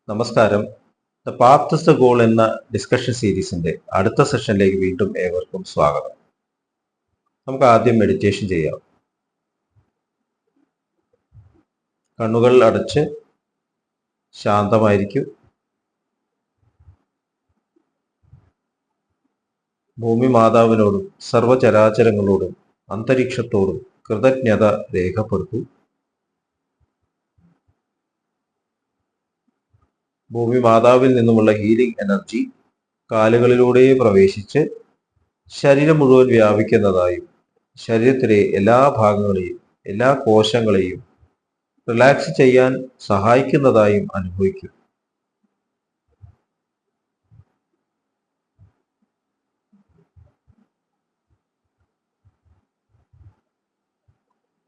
നമസ്കാരം. The path is the goal എന്ന discussion സീരീസിന്റെ അടുത്ത സെഷനിലേക്ക് വീണ്ടും ഏവർക്കും സ്വാഗതം. നമുക്ക് ആദ്യം മെഡിറ്റേഷൻ ചെയ്യാം. കണ്ണുകൾ അടച്ച് ശാന്തമായിരിക്കും. ഭൂമി മാതാവിനോടും സർവചരാചരങ്ങളോടും അന്തരീക്ഷത്തോടും കൃതജ്ഞത രേഖപ്പെടുത്തൂ. ഭൂമി മാതാവിൽ നിന്നുമുള്ള ഹീലിംഗ് എനർജി കാലുകളിലൂടെ പ്രവേശിച്ച് ശരീരം മുഴുവൻ വ്യാപിക്കുന്നതായും ശരീരത്തിലെ എല്ലാ ഭാഗങ്ങളെയും എല്ലാ കോശങ്ങളെയും റിലാക്സ് ചെയ്യാൻ സഹായിക്കുന്നതായും അനുഭവിക്കും.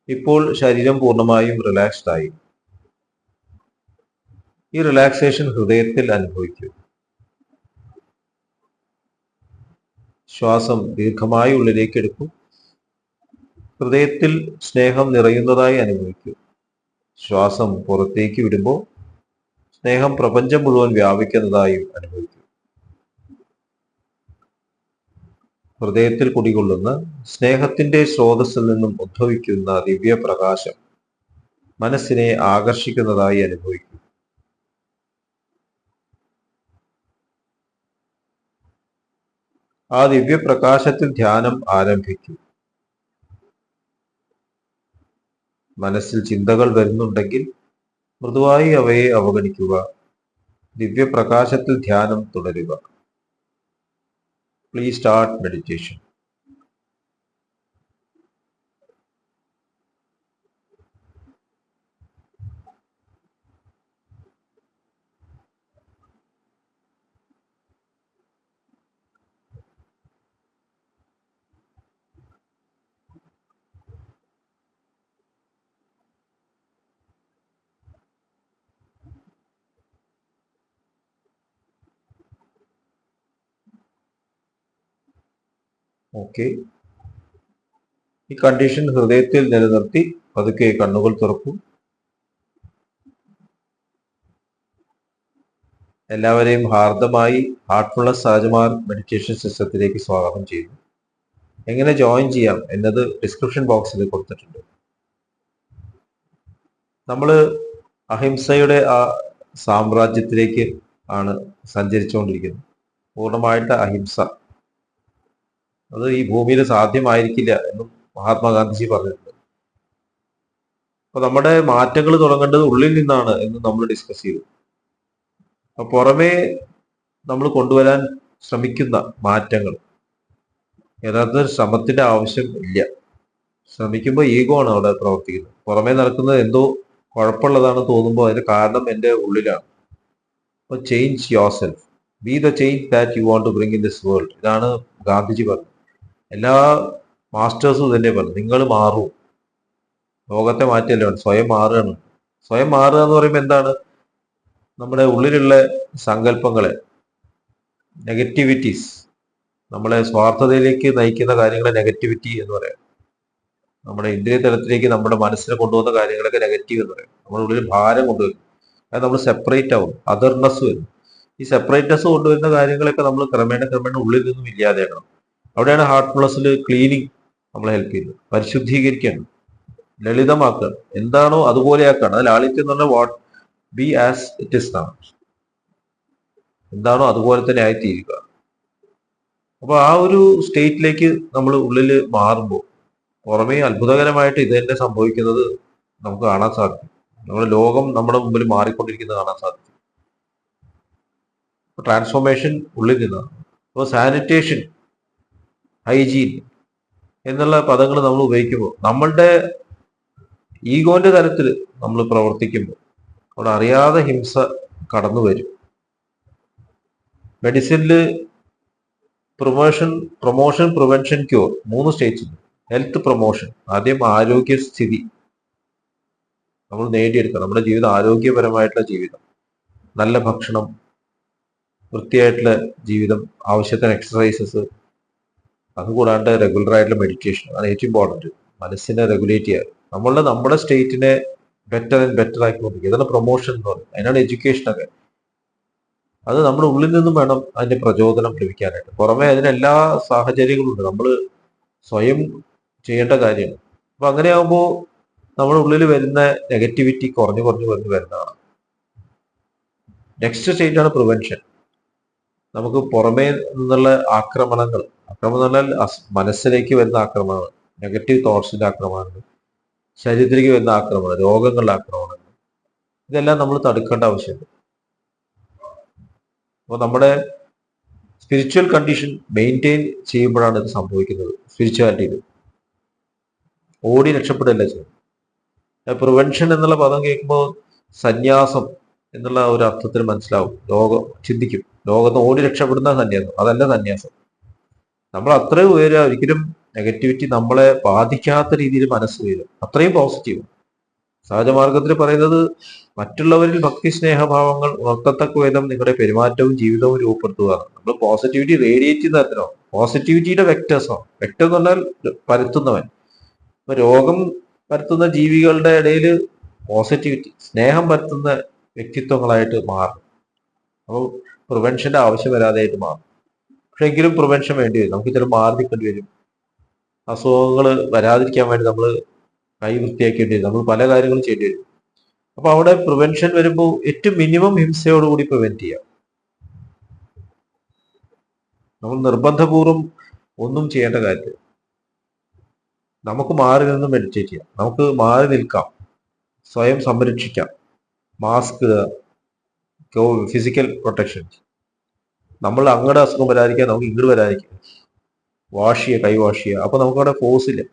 ഇപ്പോൾ ശരീരം പൂർണ്ണമായും റിലാക്സ്ഡ് ആയി. ഈ റിലാക്സേഷൻ ഹൃദയത്തിൽ അനുഭവിക്കൂ. ശ്വാസം ദീർഘമായി ഉള്ളിലേക്ക് എടുക്കൂ. ഹൃദയത്തിൽ സ്നേഹം നിറയുന്നതായി അനുഭവിക്കൂ. ശ്വാസം പുറത്തേക്ക് വിടുമ്പോൾ സ്നേഹം പ്രപഞ്ചം മുഴുവൻ വ്യാപിക്കുന്നതായും അനുഭവിക്കൂ. ഹൃദയത്തിൽ കുടികൊള്ളുന്ന സ്നേഹത്തിന്റെ സ്രോതസ്സിൽ നിന്നും ഉദ്ഭവിക്കുന്ന ദിവ്യപ്രകാശം മനസ്സിനെ ആകർഷിക്കുന്നതായി അനുഭവിക്കൂ. ആ ദിവ്യപ്രകാശത്തിൽ ധ്യാനം ആരംഭിക്കൂ. മനസ്സിൽ ചിന്തകൾ വരുന്നുണ്ടെങ്കിൽ മൃദുവായി അവയെ അവഗണിക്കുക. ദിവ്യപ്രകാശത്തിൽ ധ്യാനം തുടരുക. Please start meditation. ഓക്കെ, ഈ കണ്ടീഷൻ ഹൃദയത്തിൽ നിലനിർത്തി പതുക്കെ കണ്ണുകൾ തുറക്കും. എല്ലാവരെയും ഹാർദമായി ഹാർട്ട്ഫുൾനെസ് സഹജമാർ മെഡിറ്റേഷൻ സിസ്റ്റത്തിലേക്ക് സ്വാഗതം ചെയ്യുന്നു. എങ്ങനെ ജോയിൻ ചെയ്യാം എന്നത് ഡിസ്ക്രിപ്ഷൻ ബോക്സിൽ കൊടുത്തിട്ടുണ്ട്. നമ്മൾ അഹിംസയുടെ ആ സാമ്രാജ്യത്തിലേക്ക് ആണ് സഞ്ചരിച്ചുകൊണ്ടിരിക്കുന്നത്. പൂർണ്ണമായിട്ട് അഹിംസ അത് ഈ ഭൂമിയിൽ സാധ്യമായിരിക്കില്ല എന്നും മഹാത്മാഗാന്ധിജി പറഞ്ഞിട്ടുണ്ട്. അപ്പൊ നമ്മുടെ മാറ്റങ്ങൾ തുടങ്ങേണ്ടത് ഉള്ളിൽ നിന്നാണ് എന്ന് നമ്മൾ ഡിസ്കസ് ചെയ്തു. അപ്പൊ പുറമേ നമ്മൾ കൊണ്ടുവരാൻ ശ്രമിക്കുന്ന മാറ്റങ്ങൾ യഥാർത്ഥ ശ്രമത്തിന്റെ ആവശ്യം ഇല്ല. ശ്രമിക്കുമ്പോൾ ഈഗോ ആണ് അവിടെ പ്രവർത്തിക്കുന്നത്. പുറമേ നടക്കുന്നത് എന്തോ കുഴപ്പമുള്ളതാണ് തോന്നുമ്പോൾ അതിന്റെ കാരണം എൻ്റെ ഉള്ളിലാണ്. അപ്പോൾ change yourself, be the change that you want to bring in this world. ഇതാണ് ഗാന്ധിജി പറഞ്ഞത്. എല്ലാ മാസ്റ്റേഴ്സും തന്നെ പറഞ്ഞു, നിങ്ങൾ മാറൂ. ലോകത്തെ മാറ്റിയല്ല, സ്വയം മാറുകയാണ്. സ്വയം മാറുക എന്ന് പറയുമ്പോൾ എന്താണ്? നമ്മുടെ ഉള്ളിലുള്ള സങ്കല്പങ്ങളെ, നെഗറ്റിവിറ്റീസ്, നമ്മളെ സ്വാർത്ഥതയിലേക്ക് നയിക്കുന്ന കാര്യങ്ങളെ നെഗറ്റിവിറ്റി എന്ന് പറയാം. നമ്മുടെ ഇന്ദ്രിയ തലത്തിലേക്ക് നമ്മുടെ മനസ്സിനെ കൊണ്ടുവന്ന കാര്യങ്ങളൊക്കെ നെഗറ്റീവ് എന്ന് പറയും. നമ്മുടെ ഉള്ളിൽ ഭാരം കൊണ്ടുവരും. അത് നമ്മൾ സെപ്പറേറ്റ് ആവും, അതർനെസ് വരും. ഈ സെപ്പറേറ്റ്നെസ് കൊണ്ടുവരുന്ന കാര്യങ്ങളൊക്കെ നമ്മൾ ക്രമേണ ഉള്ളിൽ നിന്നും ഇല്ലാതെയാണ്. അവിടെയാണ് ഹാർട്ട്ഫുൾനെസ്സിൽ ക്ലീനിങ് നമ്മളെ ഹെൽപ്പ് ചെയ്യുന്നത്. പരിശുദ്ധീകരിക്കുകയാണ്, ലളിതമാക്കുകയാണ്. എന്താണോ അതുപോലെയാക്കുകയാണ്. അത് ലാളിത്യം എന്ന് പറഞ്ഞാൽ what B as it is നാണ്. എന്താണോ അതുപോലെ തന്നെ ആയിത്തീരുക. അപ്പൊ ആ ഒരു സ്റ്റേറ്റിലേക്ക് നമ്മൾ ഉള്ളിൽ മാറുമ്പോൾ പുറമേ അത്ഭുതകരമായിട്ട് ഇത് തന്നെ സംഭവിക്കുന്നത് നമുക്ക് കാണാൻ സാധിക്കും. നമ്മുടെ ലോകം നമ്മുടെ മുമ്പിൽ മാറിക്കൊണ്ടിരിക്കുന്നത് കാണാൻ സാധിക്കും. ട്രാൻസ്ഫോർമേഷൻ ഉള്ളിൽ നിന്നാണ്. അപ്പോൾ സാനിറ്റേഷൻ, ഹൈജീൻ എന്നുള്ള പദങ്ങൾ നമ്മൾ ഉപയോഗിക്കുമ്പോൾ നമ്മളുടെ ഈഗോന്റെ തലത്തിൽ നമ്മൾ പ്രവർത്തിക്കുമ്പോൾ അവിടെ അറിയാതെ ഹിംസ കടന്നു വരും. മെഡിസിനിൽ പ്രൊമോഷൻ, പ്രിവെൻഷൻ, ക്യൂർ 3 സ്റ്റേറ്റ്സ് ഉണ്ട്. ഹെൽത്ത് പ്രൊമോഷൻ, ആദ്യം ആരോഗ്യസ്ഥിതി നമ്മൾ നേടിയെടുക്കണം. നമ്മുടെ ജീവിതം ആരോഗ്യപരമായിട്ടുള്ള ജീവിതം, നല്ല ഭക്ഷണം, വൃത്തിയായിട്ടുള്ള ജീവിതം, ആവശ്യത്തിന് എക്സസൈസസ്, അതുകൂടാണ്ട് റെഗുലർ ആയിട്ടുള്ള മെഡിറ്റേഷൻ. അതാണ് ഏറ്റവും ഇമ്പോർട്ടൻറ്റ്. മനസ്സിനെ റെഗുലേറ്റ് ചെയ്യുക. നമ്മുടെ സ്റ്റേറ്റിനെ ബെറ്റർ ആൻഡ് ബെറ്റർ ആക്കിക്കൊണ്ടിരിക്കുക. ഇതാണ് പ്രൊമോഷൻ എന്ന് പറയുന്നത്. അതിനാണ് എഡ്യൂക്കേഷനൊക്കെ. അത് നമ്മുടെ ഉള്ളിൽ നിന്നും വേണം അതിന്റെ പ്രചോദനം ലഭിക്കാനായിട്ട്. പുറമെ അതിനെല്ലാ സാഹചര്യങ്ങളും ഉണ്ട്, നമ്മൾ സ്വയം ചെയ്യേണ്ട കാര്യമാണ്. അപ്പൊ അങ്ങനെയാകുമ്പോൾ നമ്മുടെ ഉള്ളിൽ വരുന്ന നെഗറ്റിവിറ്റി കുറഞ്ഞു കുറഞ്ഞു കുറഞ്ഞു വരുന്നതാണ്. നെക്സ്റ്റ് സ്റ്റേറ്റ് ആണ് പ്രിവെൻഷൻ. നമുക്ക് പുറമേ നിന്നുള്ള ആക്രമണങ്ങൾ, ആക്രമണം എന്ന് പറഞ്ഞാൽ മനസ്സിലേക്ക് വരുന്ന ആക്രമണങ്ങൾ, നെഗറ്റീവ് തോട്ട്സിന്റെ ആക്രമണങ്ങൾ, ശരീരത്തിലേക്ക് വരുന്ന ആക്രമണം, രോഗങ്ങളുടെ ആക്രമണങ്ങൾ, ഇതെല്ലാം നമ്മൾ തടുക്കേണ്ട ആവശ്യമുണ്ട്. അപ്പോൾ നമ്മുടെ സ്പിരിച്വൽ കണ്ടീഷൻ മെയിൻറ്റെയിൻ ചെയ്യുമ്പോഴാണ് ഇത് സംഭവിക്കുന്നത്. സ്പിരിച്വാലിറ്റിയിൽ ഓടി രക്ഷപ്പെടല്ല ചെയ്യും. പ്രിവെൻഷൻ എന്നുള്ള പദം കേൾക്കുമ്പോൾ സന്യാസം എന്നുള്ള ഒരു അർത്ഥത്തിൽ മനസ്സിലാവും. ചിന്തിക്കും, ലോകത്ത് ഓടി രക്ഷപ്പെടുന്ന സന്യാസം, അതല്ല സന്യാസം. നമ്മൾ അത്രയും ഉയരുക, ഒരിക്കലും നെഗറ്റിവിറ്റി നമ്മളെ ബാധിക്കാത്ത രീതിയിൽ മനസ്സ് ഉയരും, അത്രയും പോസിറ്റീവ്. സഹജമാർഗത്തിൽ പറയുന്നത് മറ്റുള്ളവരിൽ ഭക്തി സ്നേഹഭാവങ്ങൾ ഉണർത്തത്തക്ക വിധം നിങ്ങളുടെ പെരുമാറ്റവും ജീവിതവും രൂപപ്പെടുത്തുക. നമ്മൾ പോസിറ്റിവിറ്റി റേഡിയേറ്റ് ചെയ്യുന്ന തരത്തിലോ, പോസിറ്റിവിറ്റിയുടെ വെക്ടേഴ്സോ. വെക്ടർ എന്ന് പറഞ്ഞാൽ പരത്തുന്നവൻ. ഇപ്പൊ രോഗം പരത്തുന്ന ജീവികളുടെ ഇടയിൽ പോസിറ്റിവിറ്റി, സ്നേഹം പരത്തുന്ന വ്യക്തിത്വങ്ങളായിട്ട് മാറും. അപ്പോൾ പ്രിവെൻഷന്റെ ആവശ്യം വരാതെയായിട്ട് മാറും. പക്ഷെ എങ്കിലും പ്രിവെൻഷൻ വേണ്ടി വരും. നമുക്ക് ചില മാറി നിൽക്കേണ്ടി വരും. അസുഖങ്ങൾ വരാതിരിക്കാൻ വേണ്ടി നമ്മൾ കൈ വൃത്തിയാക്കേണ്ടി വരും, നമ്മൾ പല കാര്യങ്ങളും ചെയ്യേണ്ടി വരും. അപ്പൊ അവിടെ പ്രിവെൻഷൻ വരുമ്പോൾ ഏറ്റവും മിനിമം ഹിംസയോടുകൂടി പ്രിവെന്റ് ചെയ്യാം. നമ്മൾ നിർബന്ധപൂർവം ഒന്നും ചെയ്യേണ്ട കാര്യമില്ല. നമുക്ക് മാറി നിന്ന് മെഡിറ്റേറ്റ് ചെയ്യാം, നമുക്ക് മാറി നിൽക്കാം, സ്വയം സംരക്ഷിക്കാം. മാസ്ക്, ഫിസിക്കൽ പ്രൊട്ടക്ഷൻ, നമ്മൾ അങ്ങോട്ട് അസുഖം വരാതിരിക്കാൻ നമുക്ക് ഇങ്ങോട്ട് വരാതിരിക്കാം. വാഷ് ചെയ്യുക, കൈ വാഷ് ചെയ്യുക. അപ്പൊ നമുക്കവിടെ ഫോഴ്സ് ഇല്ല.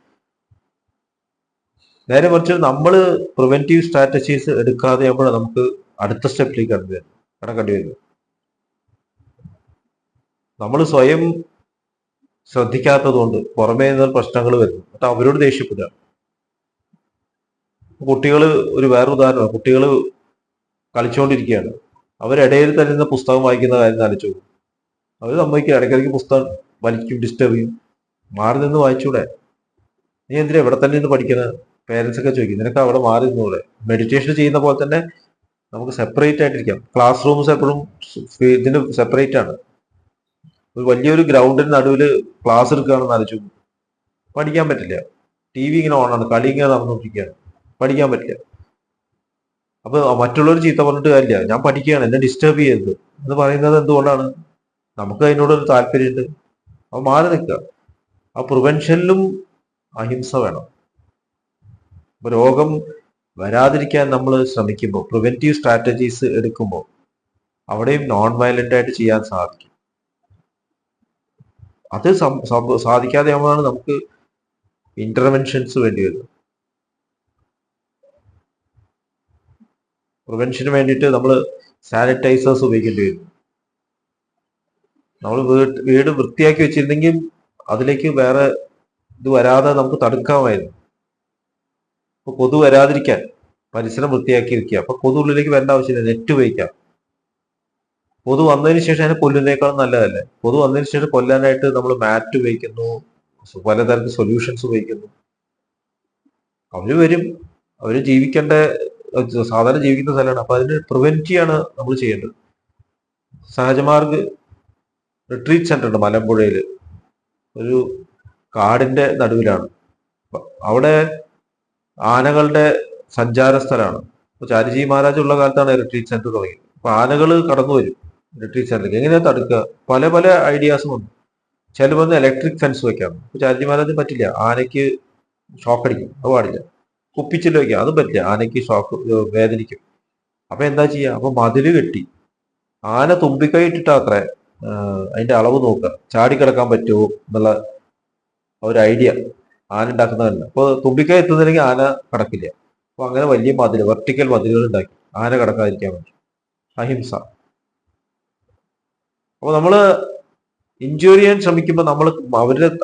നേരെ മറിച്ച് നമ്മൾ പ്രിവെന്റീവ് സ്ട്രാറ്റജീസ് എടുക്കാതെ ആകുമ്പോൾ നമുക്ക് അടുത്ത സ്റ്റെപ്പിലേക്ക് കടക്കേണ്ടി വരുന്നത്. നമ്മൾ സ്വയം ശ്രദ്ധിക്കാത്തത് കൊണ്ട് പുറമേ നിന്ന് പ്രശ്നങ്ങൾ വരുന്നു, എന്നിട്ട് അവരോട് ദേഷ്യപ്പെടുക. കുട്ടികൾ ഒരു വേറെ ഉദാഹരണമാണ്. കുട്ടികൾ കളിച്ചുകൊണ്ടിരിക്കുകയാണ്, അവരിടയിൽ തരുന്ന പുസ്തകം വായിക്കുന്ന കാര്യം ആലോചിച്ചു. അവർ സമ്മതിക്കുക, ഇടയ്ക്കിടയ്ക്ക് പുസ്തകം വലിക്കും, ഡിസ്റ്റർബ് ചെയ്യും. മാറി നിന്ന് വായിച്ചൂടെ? നീ എന്തിനാ ഇവിടെ തന്നെ നിന്ന് പഠിക്കുന്നത്? പേരൻസ് ഒക്കെ ചോദിക്കും. നിനക്ക് അവിടെ മാറി നിന്നൂടെ? മെഡിറ്റേഷൻ ചെയ്യുന്ന പോലെ തന്നെ നമുക്ക് സെപ്പറേറ്റ് ആയിട്ടിരിക്കാം. ക്ലാസ് റൂംസ് എപ്പോഴും ഇതിന് സെപ്പറേറ്റ് ആണ്. ഒരു വലിയൊരു ഗ്രൗണ്ടിന് നടുവിൽ ക്ലാസ് എടുക്കുകയാണെന്ന് ആലോചിച്ചു, പഠിക്കാൻ പറ്റില്ല. ടി വി ഇങ്ങനെ ഓണാണ്, കളി ഇങ്ങനെ നടന്നുകൊണ്ടിരിക്കുകയാണ്, പഠിക്കാൻ പറ്റില്ല. അപ്പൊ മറ്റുള്ളവർ ചീത്ത പറഞ്ഞിട്ട് കാര്യമില്ല, ഞാൻ പഠിക്കുകയാണ്, എന്നെ ഡിസ്റ്റർബ് ചെയ്യരുത് എന്ന് പറയുന്നത് എന്തുകൊണ്ടാണ്? നമുക്ക് അതിനോടൊരു താല്പര്യമുണ്ട്. അപ്പൊ മാറി നിൽക്കുക. ആ പ്രിവെൻഷനിലും അഹിംസ വേണം. അപ്പൊ രോഗം വരാതിരിക്കാൻ നമ്മൾ ശ്രമിക്കുമ്പോൾ, പ്രിവെന്റീവ് സ്ട്രാറ്റജീസ് എടുക്കുമ്പോൾ, അവിടെയും നോൺ വയലന്റ് ആയിട്ട് ചെയ്യാൻ സാധിക്കും. അത് സാധിക്കാതെ ആകുമ്പോഴാണ് നമുക്ക് ഇന്റർവെൻഷൻസ് വേണ്ടി വരുന്നത്. പ്രിവെൻഷന് വേണ്ടിയിട്ട് നമ്മൾ സാനിറ്റൈസേഴ്സ് ഉപയോഗിക്കേണ്ടി വരും. നമ്മൾ വീട് വൃത്തിയാക്കി വെച്ചിരുന്നെങ്കിൽ അതിലേക്ക് വേറെ ഇത് വരാതെ നമുക്ക് തടുക്കാമായിരുന്നു. ഇപ്പൊ കൊതു വരാതിരിക്കാൻ പരിസരം വൃത്തിയാക്കി ഇരിക്കുക. അപ്പൊ കൊതു ഉള്ളിലേക്ക് വരേണ്ട ആവശ്യമില്ല, നെറ്റ് ഉപയോഗിക്കാം. കൊതു വന്നതിന് ശേഷം അതിനെ കൊല്ലുന്നതിനേക്കാളും നല്ലതല്ലേ? കൊതു വന്നതിന് ശേഷം കൊല്ലാനായിട്ട് നമ്മൾ മാറ്റ് ഉപയോഗിക്കുന്നു, പലതരത്തിൽ സൊല്യൂഷൻസ് ഉപയോഗിക്കുന്നു. അവര് വരും, അവര് ജീവിക്കേണ്ട, സാധാരണ ജീവിക്കുന്ന സ്ഥലമാണ്. അപ്പൊ അതിന് പ്രിവെന്റ് ചെയ്യാണ് നമ്മൾ ചെയ്യേണ്ടത്. സഹജമാർഗ് റിട്രീറ്റ് സെന്റർ ഉണ്ട് മലമ്പുഴയിൽ, ഒരു കാടിന്റെ നടുവിലാണ്. അവിടെ ആനകളുടെ സഞ്ചാര സ്ഥലമാണ്. ഇപ്പൊ ചാരിജി മഹാരാജ് ഉള്ള കാലത്താണ് റിട്രീറ്റ് സെന്റർ തുടങ്ങിയത്. അപ്പൊ ആനകൾ കടന്നു വരും റിട്രീറ്റ് സെന്ററിലേക്ക്. എങ്ങനെയാ തടുക്കുക? പല പല ഐഡിയാസും ഉണ്ട്. ചിലപ്പോൾ ഇലക്ട്രിക് ഫെൻസ് വെക്കാം. ഇപ്പൊ ചാരിജി മഹാരാജ് പറ്റില്ല, ആനയ്ക്ക് ഷോക്ക് അടിക്കും, അത് പാടില്ല. കുപ്പിച്ചില് വെക്കാം, അതും പറ്റില്ല, ആനയ്ക്ക് ഷോക്ക് വേദനിക്കും. അപ്പൊ എന്താ ചെയ്യുക? അപ്പൊ മതില് കെട്ടി, ആന തുമ്പിക്കൈ ഇട്ടിട്ടാ അത്ര അതിന്റെ അളവ് നോക്കുക, ചാടിക്കിടക്കാൻ പറ്റുമോ എന്നുള്ള ഒരു ഐഡിയ ആന ഉണ്ടാക്കുന്നതല്ല. അപ്പൊ തുമ്പിക്കൈ എത്തുന്നില്ലെങ്കിൽ ആന കടക്കില്ല. അപ്പൊ അങ്ങനെ വലിയ മതില്, വെർട്ടിക്കൽ മതിലുകൾ ഉണ്ടാക്കി ആന കടക്കാതിരിക്കാൻ പറ്റും. അഹിംസ. അപ്പൊ നമ്മള് ഇൻജുറി ചെയ്യാൻ ശ്രമിക്കുമ്പോൾ നമ്മൾ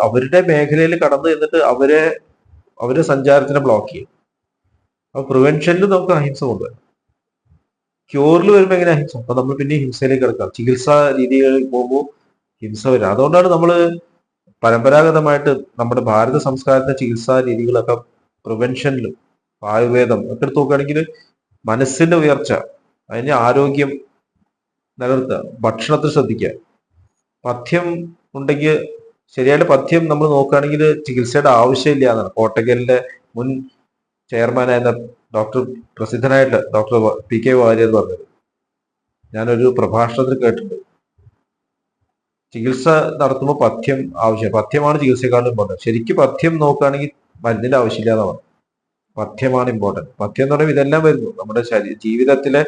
അവരുടെ മേഖലയിൽ കടന്നു എന്നിട്ട് അവരെ സഞ്ചാരത്തിനെ ബ്ലോക്ക് ചെയ്യും. അപ്പൊ പ്രിവെൻഷനിൽ നമുക്ക് അഹിംസ കൊണ്ടുവരാം. ക്യൂറിൽ വരുമ്പോൾ എങ്ങനെ അഹിംസ? അപ്പൊ നമ്മൾ പിന്നെ ഹിംസയിലേക്ക് കിടക്കാം. ചികിത്സാ രീതികളിൽ പോകുമ്പോൾ ഹിംസ വരാം. അതുകൊണ്ടാണ് നമ്മൾ പരമ്പരാഗതമായിട്ട് നമ്മുടെ ഭാരത സംസ്കാരത്തിന്റെ ചികിത്സാ രീതികളൊക്കെ പ്രിവെൻഷനിലും, ആയുർവേദം ഒക്കെ എടുത്ത് നോക്കുകയാണെങ്കിൽ മനസ്സിന്റെ ഉയർച്ച, അതിന് ആരോഗ്യം, നിലനിർത്തുക. ഭക്ഷണത്തിൽ ശ്രദ്ധിക്കുക. പഥ്യം ഉണ്ടെങ്കിൽ ശരിയായിട്ട് പഥ്യം നമ്മൾ നോക്കുകയാണെങ്കിൽ ചികിത്സയുടെ ആവശ്യമില്ല എന്നാണ് കോട്ടക്കലിന്റെ മുൻ ചെയർമാനായിരുന്ന ഡോക്ടർ പ്രസിദ്ധനായിട്ട് ഡോക്ടർ PK വാര്യർ പറഞ്ഞത്. ഞാനൊരു പ്രഭാഷണത്തിൽ കേട്ടിട്ടുണ്ട്. ചികിത്സ നടത്തുമ്പോൾ പഥ്യം ആവശ്യം, പഥ്യമാണ് ചികിത്സയെക്കാളും ഇമ്പോർട്ടൻറ്റ്. ശരിക്കും പഥ്യം നോക്കുകയാണെങ്കിൽ മരുന്നിന്റെ ആവശ്യമില്ല എന്നാണ്. പഥ്യമാണ് ഇമ്പോർട്ടൻറ്റ്. പഥ്യം എന്ന് പറയുമ്പോൾ ഇതെല്ലാം വരുന്നു. നമ്മുടെ ജീവിതത്തിലെ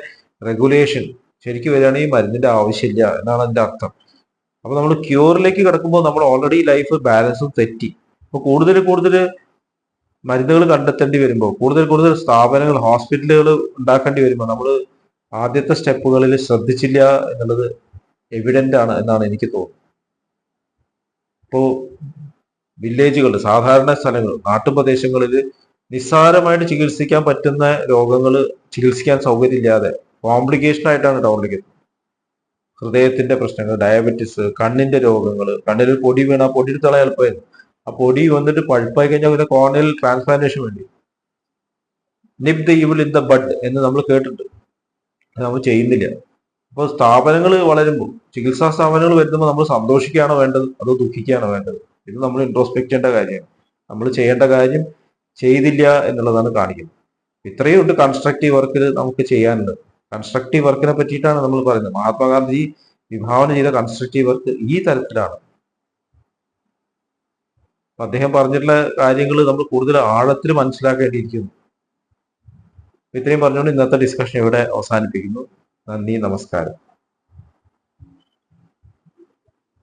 റെഗുലേഷൻ ശരിക്കും വരികയാണെങ്കിൽ മരുന്നിന്റെ ആവശ്യമില്ല എന്നാണ് അതിന്റെ അർത്ഥം. അപ്പൊ നമ്മൾ ക്യൂറിലേക്ക് കിടക്കുമ്പോൾ നമ്മൾ ഓൾറെഡി ലൈഫ് ബാലൻസും തെറ്റി. അപ്പൊ കൂടുതൽ കൂടുതൽ മരുന്നുകൾ കണ്ടെത്തേണ്ടി വരുമ്പോൾ, കൂടുതൽ സ്ഥാപനങ്ങൾ, ഹോസ്പിറ്റലുകൾ ഉണ്ടാക്കേണ്ടി വരുമ്പോൾ നമ്മൾ ആദ്യത്തെ സ്റ്റെപ്പുകളിൽ ശ്രദ്ധിച്ചില്ല എന്നുള്ളത് എവിഡന്റ് ആണ് എന്നാണ് എനിക്ക് തോന്നുന്നത്. ഇപ്പോൾ വില്ലേജുകൾ, സാധാരണ സ്ഥലങ്ങൾ, നാട്ടുപ്രദേശങ്ങളിൽ നിസ്സാരമായിട്ട് ചികിത്സിക്കാൻ പറ്റുന്ന രോഗങ്ങൾ ചികിത്സിക്കാൻ സൗകര്യമില്ലാതെ കോംപ്ലിക്കേഷൻ ആയിട്ടാണ് ടൗണിലേക്ക് എത്തുന്നത്. ഹൃദയത്തിന്റെ പ്രശ്നങ്ങൾ, ഡയബറ്റിസ്, കണ്ണിന്റെ രോഗങ്ങൾ, കണ്ണിൽ പൊടി വീണ പൊടി എടുത്തള എളുപ്പമായിരുന്നു. ആ പൊടി വന്നിട്ട് പഴുപ്പായി കഴിഞ്ഞാൽ പിന്നെ കോർണിയൽ ട്രാൻസ്പ്ലാന്റേഷൻ വേണ്ടി. Nip the evil in the bud എന്ന് നമ്മൾ കേട്ടിട്ടുണ്ട്. നമ്മൾ ചെയ്യുന്നില്ല. അപ്പോൾ സ്ഥാപനങ്ങൾ വളരുമ്പോൾ, ചികിത്സാ സ്ഥാപനങ്ങൾ വരുമ്പോൾ നമ്മൾ സന്തോഷിക്കുകയാണോ വേണ്ടത് അതോ ദുഃഖിക്കുകയാണോ വേണ്ടത്? ഇത് നമ്മൾ ഇൻട്രോസ്പെക്ട് ചെയ്യേണ്ട കാര്യമാണ്. നമ്മൾ ചെയ്യേണ്ട കാര്യം ചെയ്തില്ല എന്നുള്ളതാണ് കാണിക്കുന്നത്. ഇത്രയും ഉണ്ട് കൺസ്ട്രക്റ്റീവ് വർക്കിൽ നമുക്ക് ചെയ്യാനുണ്ട്. കൺസ്ട്രക്റ്റീവ് വർക്കിനെ പറ്റിയിട്ടാണ് നമ്മൾ പറയുന്നത്. മഹാത്മാഗാന്ധി വിഭാവന ചെയ്ത കൺസ്ട്രക്റ്റീവ് വർക്ക് ഈ തരത്തിലാണ്. അദ്ദേഹം പറഞ്ഞിട്ടുള്ള കാര്യങ്ങൾ നമ്മൾ കൂടുതൽ ആഴത്തിൽ മനസ്സിലാക്കേണ്ടിയിരിക്കുന്നു. ഇത്രയും പറഞ്ഞുകൊണ്ട് ഇന്നത്തെ ഡിസ്കഷൻ ഇവിടെ അവസാനിപ്പിക്കുന്നു. നന്ദി, നമസ്കാരം.